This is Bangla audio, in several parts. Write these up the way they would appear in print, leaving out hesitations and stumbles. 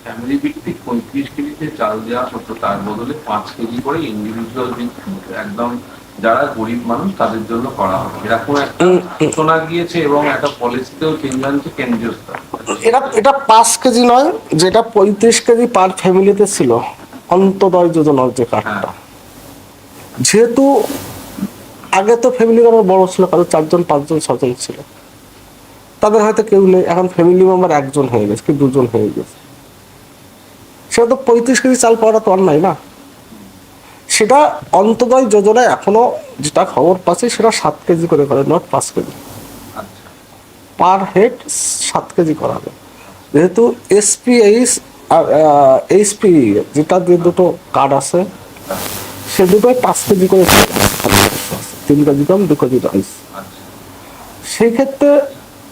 ফ্যামিলি ভিত্তিক 35 কেজিতে চাল দেওয়া হতো, তার বদলে 5 কেজি করে ইন্ডিভিজুয়াল একদম যারা গরিব মানুষ তাদের জন্য করা হবে, এরকম একটা শোনা গিয়েছে এবং একটা পলিসিতেও চেঞ্জ আনছে কেন্দ্রীয় স্তর। এটা এটা 5 কেজি নয়, যেটা 35 কেজি পার ফ্যামিলিতে ছিল অন্তোদয় যোজনার যে কার্ডটা। যেহেতু আগে তো ফ্যামিলি মেম্বার বড় ছিল, কারো 4জন 5জন 6জন ছিল, তাদের হয়তো কেউ নেই, এখন ফ্যামিলি মেম্বার 1জন হয়ে গেছে কি 2জন হয়ে গেছে, সেটা তো 35 কেজি চাল পাওয়াটা তো অন্যায় না। সেটা অন্তোদয় যোজনায় এখনো যেটা খবর পাচ্ছি সেটা 7 কেজি করে, not 5 KG per head, 7 KG করা হবে। যেহেতু এসপিএইচ আর এইচপি যেটা যে দুটো কার্ড আছে, সে দুটোই 5 কেজি করে, 3 কেজি কম 2 কেজি রাইস। সেই ক্ষেত্রে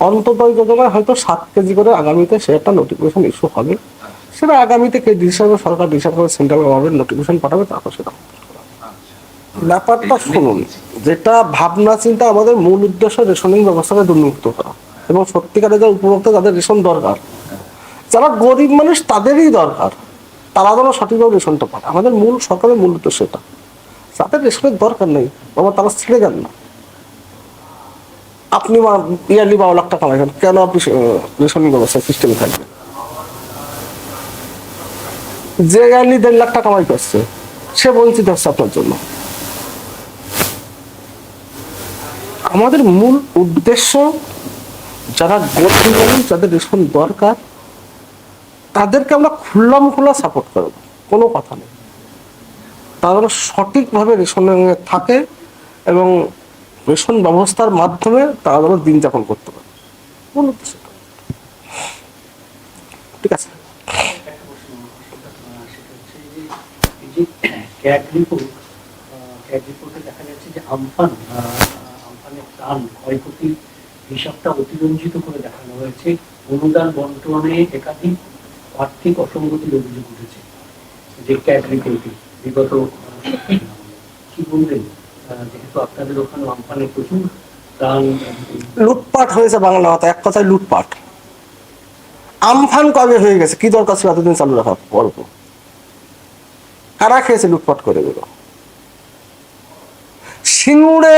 অন্তোদয় যোজনায় হয়তো 7 কেজি করে আগামীতে সে একটা নোটিফিকেশন ইস্যু হবে। সেটা আগামীতে কে ডিসিশন সরকার ডিসিশন করে সেন্ট্রাল গভর্নমেন্ট নোটিফিকেশন পাঠাবে, তারপর সেটা ব্যাপারটা শুনুন। যেটা ভাবনা চিন্তা, আমাদের মূল উদ্দেশ্য রেশনিং ব্যবস্থাকে দুর্নীতিমুক্ত করা এবং সত্যিকারের যে উপভোক্তা যাদের রেশন দরকার, যারা গরিব মানুষ তাদেরই দরকার, তারা যেন সঠিকভাবে রেশনটা পায়। আমাদের মূল সরকারের মূল উদ্দেশ্য এটা। যাদের রেশনের দরকার নেই বাবা, তারা ছেড়ে যান না। আপনি ইয়ারলি 12 লাখ টাকা কামাই, কেন আপনি রেশনিং ব্যবস্থা সিস্টেমে থাকবেন? যে ইয়ারলি 1.5 লাখ টাকা কামাই করছে সে বঞ্চিত হচ্ছে আপনার জন্য। আমাদের মূল উদ্দেশ্য যারা গরিব মানুষ, যাদের রেশন দরকার, তাদেরকে আমরা খোলা সাপোর্ট করব, কোনো কথা নেই। তারা যেন সঠিকভাবে রেশনে থাকে এবং রেশন ব্যবস্থার মাধ্যমে তারা যেন দিন যাপন করতে পারে, মূল উদ্দেশ্য। ঠিক আছে। দেখা যাচ্ছে যে আমফানের ত্রাণ ক্ষয়ক্ষতির হিসাবটা অতিরঞ্জিত করে দেখানো হয়েছে। অনুদান বন্টনে একাধিক আর্থিক অসঙ্গতির অভিযোগ উঠেছে যে ক্যাগ রিপোর্টে বিগত। কি বলবেন, যেহেতু আপনাদের ওখানে আমফানে প্রচুর ত্রাণ লুটপাট হয়েছে, বাংলা কথা এক কথায় লুটপাট। আমফান কবে হয়ে গেছে, কি দরকার ছিল এতদিন চালু রাখা? অল্প কারা খেয়েছে লুটপাট করে গেল। সিঙ্গুরে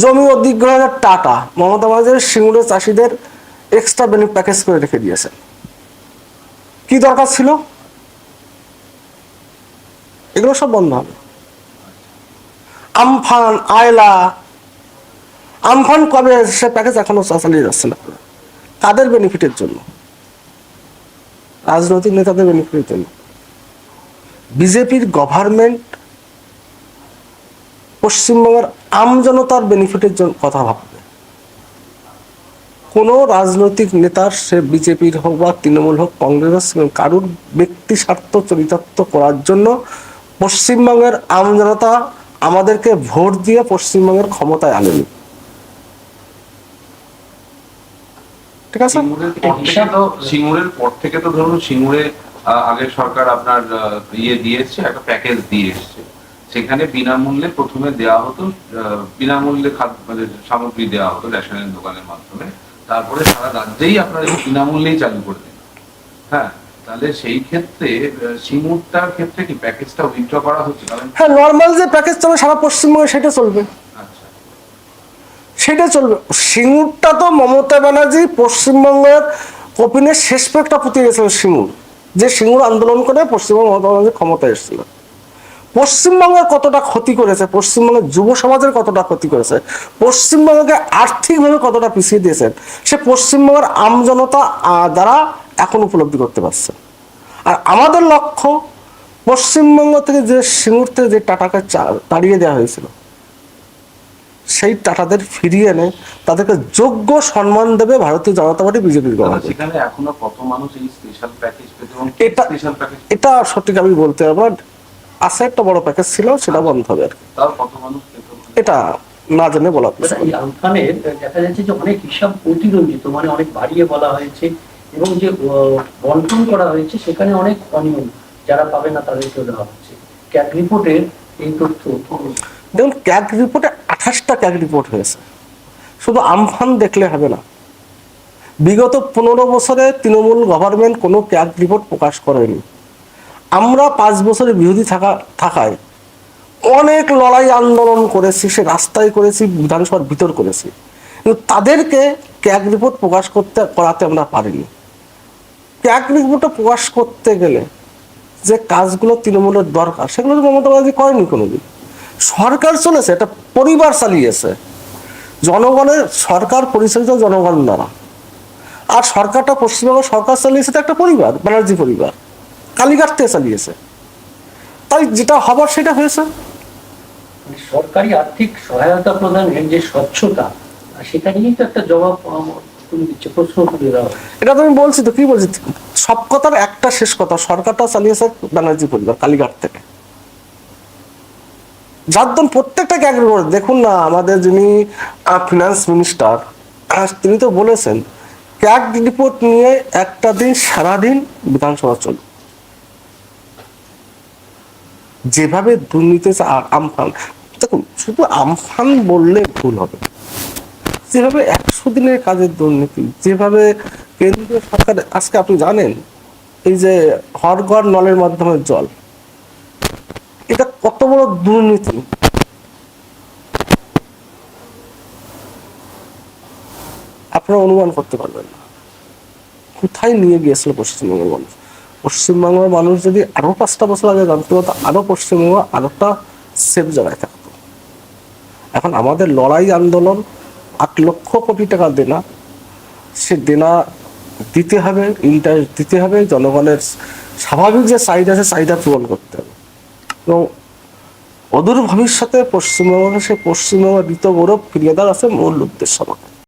জমি অধিগ্রহণের টাকা মমতা ব্যানার্জি সিঙ্গুরে চাষিদের এক্সট্রা বেনিফিট প্যাকেজ করে রেখে দিয়েছে। কি দরকার ছিল? এগুলো সব বন্ধ হবে। আমফান, আয়লা, আমফান কবে সে প্যাকেজ এখনো চালিয়ে যাচ্ছে না। কাদের বেনিফিটের জন্য? রাজনৈতিক নেতাদের বেনিফিটের জন্য। বিজেপির গভর্নমেন্ট পশ্চিমবঙ্গের আমজনতার বেনিফিটের জন্য কথা ভাববে। কোনো রাজনৈতিক নেতার, সে বিজেপির হোক বা তৃণমূল হোক কংগ্রেস, কারুর ব্যক্তি স্বার্থ চরিতার্থ করার জন্য পশ্চিমবঙ্গের আমজনতা আমাদেরকে ভোট দিয়ে পশ্চিমবঙ্গের ক্ষমতায় আনেনি। ঠিক আছে। সিঙ্গুরের পর থেকে তো ধরুন সিঙ্গুরে আগের সরকার আপনার দিয়েছে, একটা প্যাকেজ দিয়ে এসছে। সেখানে বিনামূল্যে প্রথমে দেওয়া হতো, বিনামূল্যে মানে সামগ্রী দেওয়া হতো রেশনের দোকানের মাধ্যমে। তারপরে সারা রাজ্যেই আপনার বিনামূল্যেই চালু করে দিন। হ্যাঁ, তাহলে সেই ক্ষেত্রে সিঙ্গুরটার ক্ষেত্রে কি প্যাকেজটা উইথড্র করা হচ্ছে? হ্যাঁ, নর্মাল যে প্যাকেজ চলে সারা পশ্চিমবঙ্গে সেটা চলবে। আচ্ছা, সেটা চলবে। সিঙ্গুরটা তো মমতা ব্যানার্জি পশ্চিমবঙ্গের কপিনের শেষ পেকটা পুঁতে গেছিল। সিঙ্গুর, যে সিঙ্গুর আন্দোলন করে পশ্চিমবঙ্গ মমতা ব্যানার্জি ক্ষমতায় এসেছিল, পশ্চিমবঙ্গের কতটা ক্ষতি করেছে, পশ্চিমবঙ্গের যুব সমাজের কতটা ক্ষতি করেছে, পশ্চিমবঙ্গকে আর্থিকভাবে কতটা পিছিয়ে দিয়েছেন, সে পশ্চিমবঙ্গের আমজনতা দ্বারা এখন উপলব্ধি করতে পারছে। আর আমাদের লক্ষ্য পশ্চিমবঙ্গ থেকে যে সিঙ্গুর থেকে যে টাটাকে তাড়িয়ে দেওয়া হয়েছিল, সেই টাটাদের ফিরিয়ে এনে তাদেরকে যোগ্য সম্মান দেবে ভারতীয় জনতা পার্টি, বিজেপির গভর্নমেন্ট। সেখানে এখনো কত মানুষ এই স্পেশাল প্যাকেজ পেতে, এবং এটা সঠিক আমি বলতে পারবো না। আছে একটা বড় প্যাকেজ ছিল, সেটা বন্ধ হবে আর কি। তাও কত মানুষ পেত এটা না জেনে বলা। এই আমফানের দেখা যাচ্ছে যে অনেক হিসাব অতিরঞ্জিত, মানে অনেক বাড়িয়ে বলা হয়েছে, এবং যে বন্টন করা হয়েছে সেখানে অনেক অনিয়ম, যারা পাবে না তাদেরকেও দেওয়া হচ্ছে। ক্যাগ রিপোর্টের এই তথ্য দেখুন, ক্যাগ রিপোর্টে 28টা ক্যাগ রিপোর্ট হয়েছে। শুধু আমফান দেখলে হবে না, বিগত 15 বছরে তৃণমূল গভর্নমেন্ট কোনো ক্যাগ রিপোর্ট প্রকাশ করেনি। আমরা 5 বছরের বিরোধী থাকায় অনেক লড়াই আন্দোলন করেছি, সে রাস্তায় করেছি, বিধানসভার ভিতর করেছি, কিন্তু তাদেরকে ক্যাগ রিপোর্ট প্রকাশ করাতে আমরা পারিনি। ক্যাগ রিপোর্টটা প্রকাশ করতে গেলে যে কাজগুলো তৃণমূলের দরকার সেগুলো তো মমতা ব্যানার্জি করেনি কোনোদিন। সরকার চলেছে, একটা পরিবার চালিয়েছে, জনগণের সরকার পরিচালিত জনগণ দ্বারা। আর সরকারটা পশ্চিমবঙ্গ সরকার চালিয়েছে তো একটা পরিবার, ব্যানার্জি পরিবার, কালীঘাট থেকে চালিয়েছে। তাই যেটা হবার সেটা হয়েছে। মানে সরকারি আর্থিক সহায়তা প্রদানের যে স্বচ্ছতা, সেটা নিয়েই তো একটা জবাব তুলে দিচ্ছে, প্রশ্ন তুলে দেওয়া হয়। এটা তো আমি বলছি, তো কি বলছি, সব কথার একটা শেষ কথা, সরকারটা চালিয়েছে ব্যানার্জি পরিবার কালীঘাট থেকে। যার দল প্রত্যেকটা ক্যাগ রিপোর্ট দেখুন না, আমাদের যিনি ফিনান্স মিনিস্টার তিনি তো বলেছেন ক্যাগ রিপোর্ট নিয়ে একটা দিন সারাদিন বিধানসভা চলবে। যেভাবে দুর্নীতি আমফান, দেখুন শুধু আমফান বললে ভুল হবে, যেভাবে 100 দিনের কাজের দুর্নীতি, যেভাবে কেন্দ্রীয় সরকার, আজকে আপনি জানেন এই যে হর ঘর নলের মাধ্যমে জল, এটা কত বড় দুর্নীতি। আপনারা অনুমান করতে পারবেন না কোথায় নিয়ে গিয়েছিল পশ্চিমবঙ্গের মানুষ। পশ্চিমবঙ্গের মানুষ যদি আরো 5টা বছর আগে জানতে হতো, আরো পশ্চিমবঙ্গ আরোটা সেফ জায়গায় থাকতো। এখন আমাদের লড়াই আন্দোলন, 8 লক্ষ কোটি টাকা দেনা, সে দেনা দিতে হবে, ইন্টারেস্ট দিতে হবে, জনগণের স্বাভাবিক যে চাহিদা আছে চাহিদা পূরণ করতে হবে, এবং অদূর ভবিষ্যতে পশ্চিমবঙ্গে সে পশ্চিমবঙ্গের ঋত গৌরব ফিরিয়ে দেওয়ার আছে মূল উদ্দেশ্য।